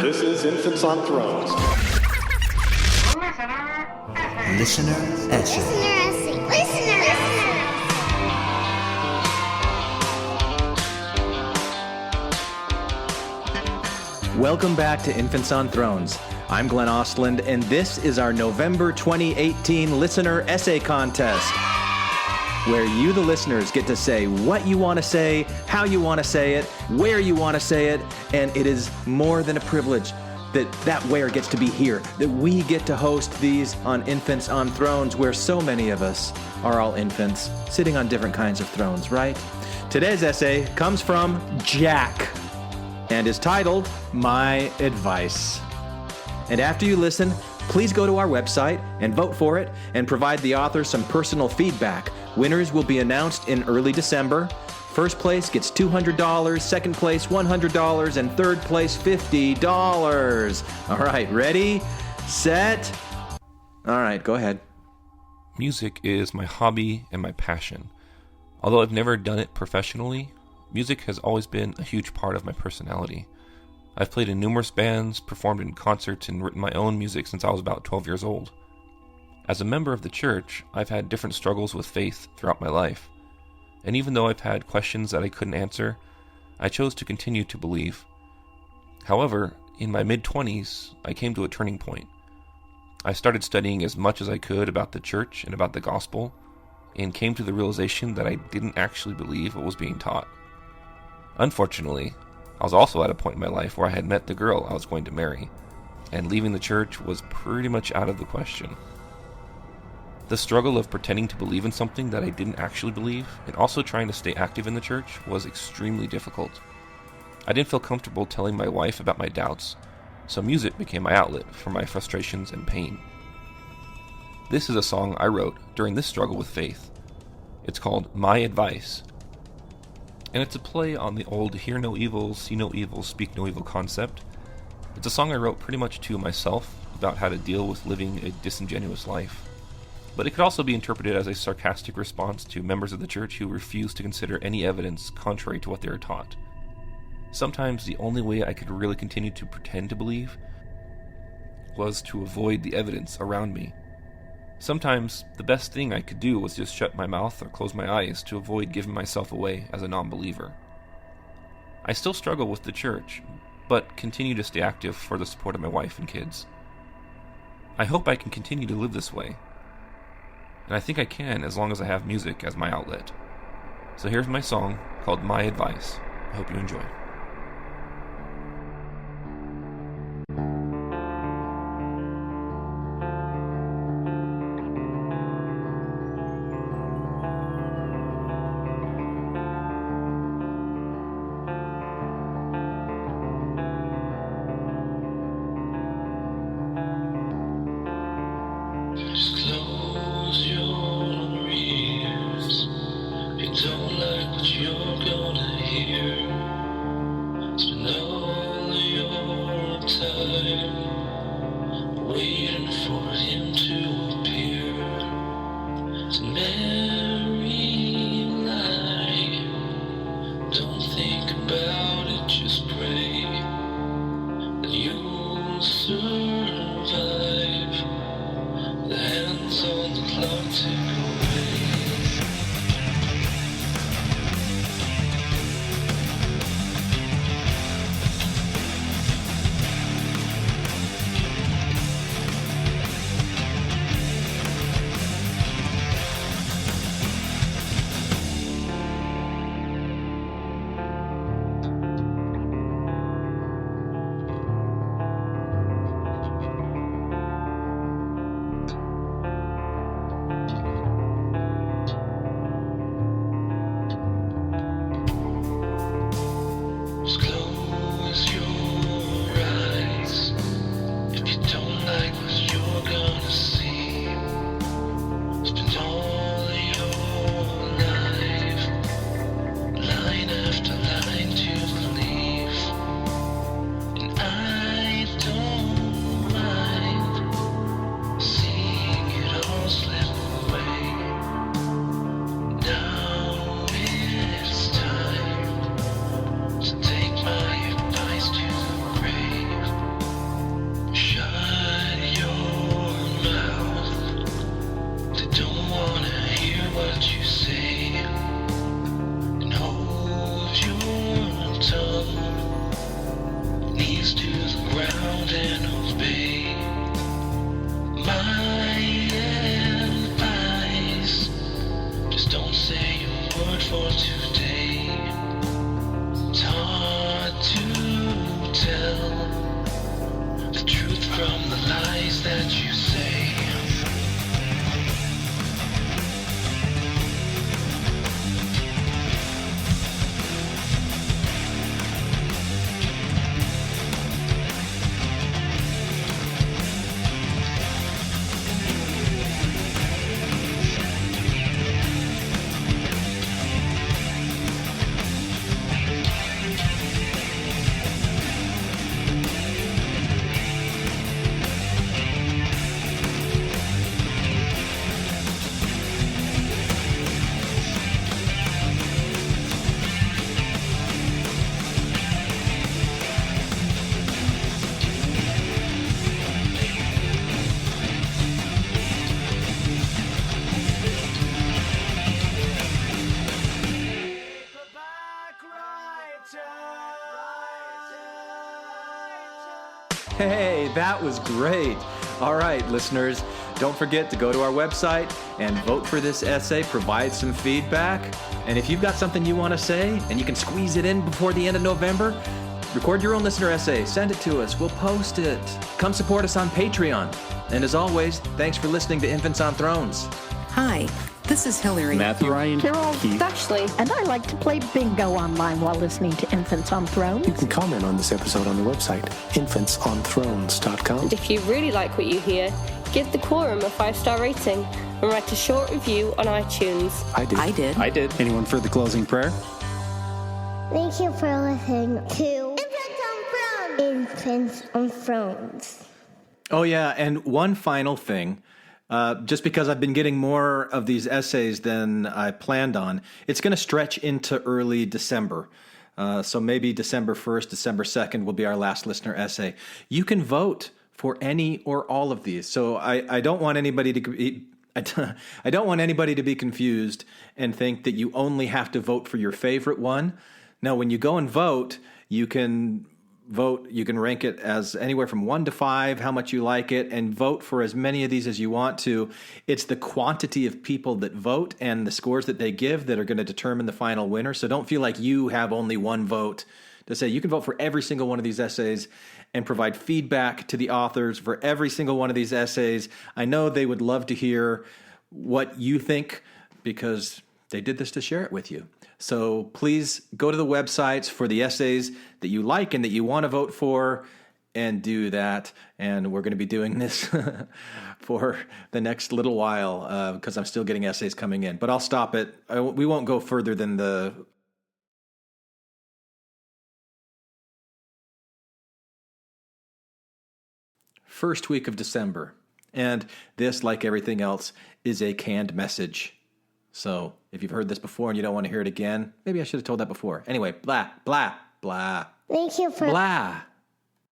This is Infants on Thrones. Listener Essay. Listener Essay. Welcome back to Infants on Thrones. I'm Glenn Ostland, and this is our November 2018 Listener Essay Contest, where you, the listeners, get to say what you want to say, how you want to say it, where you want to say it, and it is more than a privilege that where gets to be here, that we get to host these on Infants on Thrones, where so many of us are all infants, sitting on different kinds of thrones, right? Today's essay comes from Jack and is titled, My Advice. And after you listen, please go to our website and vote for it and provide the author some personal feedback. Winners will be announced in early December. First place gets $200, second place $100, and third place $50. All right, ready, set. All right, go ahead. Music is my hobby and my passion. Although I've never done it professionally, music has always been a huge part of my personality. I've played in numerous bands, performed in concerts, and written my own music since I was about 12 years old. As a member of the church, I've had different struggles with faith throughout my life. And even though I've had questions that I couldn't answer, I chose to continue to believe. However, in my mid-20s, I came to a turning point. I started studying as much as I could about the church and about the gospel, and came to the realization that I didn't actually believe what was being taught. Unfortunately, I was also at a point in my life where I had met the girl I was going to marry, and leaving the church was pretty much out of the question. The struggle of pretending to believe in something that I didn't actually believe, and also trying to stay active in the church, was extremely difficult. I didn't feel comfortable telling my wife about my doubts, so music became my outlet for my frustrations and pain. This is a song I wrote during this struggle with faith. It's called My Advice, and it's a play on the old hear no evil, see no evil, speak no evil concept. It's a song I wrote pretty much to myself about how to deal with living a disingenuous life. But it could also be interpreted as a sarcastic response to members of the church who refuse to consider any evidence contrary to what they are taught. Sometimes the only way I could really continue to pretend to believe was to avoid the evidence around me. Sometimes the best thing I could do was just shut my mouth or close my eyes to avoid giving myself away as a non-believer. I still struggle with the church, but continue to stay active for the support of my wife and kids. I hope I can continue to live this way. And I think I can as long as I have music as my outlet. So here's my song called My Advice. I hope you enjoy. Waiting for him to appear, to marry life. Don't think about it, just pray that you'll survive. The hands on the clock tick away. Hey, that was great. All right, listeners, don't forget to go to our website and vote for this essay, provide some feedback. And if you've got something you want to say and you can squeeze it in before the end of November, record your own listener essay, send it to us, we'll post it. Come support us on Patreon. And as always, thanks for listening to Infants on Thrones. Hi, this is Hillary. Matthew, Ryan, Carol, Keith. Ashley, and I like to play bingo online while listening to Infants on Thrones. You can comment on this episode on the website, infantsonthrones.com. If you really like what you hear, give the Quorum a 5-star rating and write a short review on iTunes. I did. Anyone for the closing prayer? Thank you for listening to Infants on Thrones. Oh, yeah, and one final thing. Just because I've been getting more of these essays than I planned on, it's going to stretch into early December. So maybe December 1st, December 2nd will be our last listener essay. You can vote for any or all of these. So I don't want anybody to I don't want anybody to be confused and think that you only have to vote for your favorite one. Now, when you go and vote, you can rank it as anywhere from 1 to 5, how much you like it, and vote for as many of these as you want to. It's the quantity of people that vote and the scores that they give that are going to determine the final winner. So don't feel like you have only one vote to say. You can vote for every single one of these essays and provide feedback to the authors for every single one of these essays. I know they would love to hear what you think because they did this to share it with you. So please go to the websites for the essays that you like and that you want to vote for and do that. And we're going to be doing this for the next little while because I'm still getting essays coming in. But I'll stop it. We won't go further than the first week of December. And this, like everything else, is a canned message. So if you've heard this before and you don't want to hear it again, maybe I should have told that before. Anyway, blah, blah, blah. Thank you for Blah.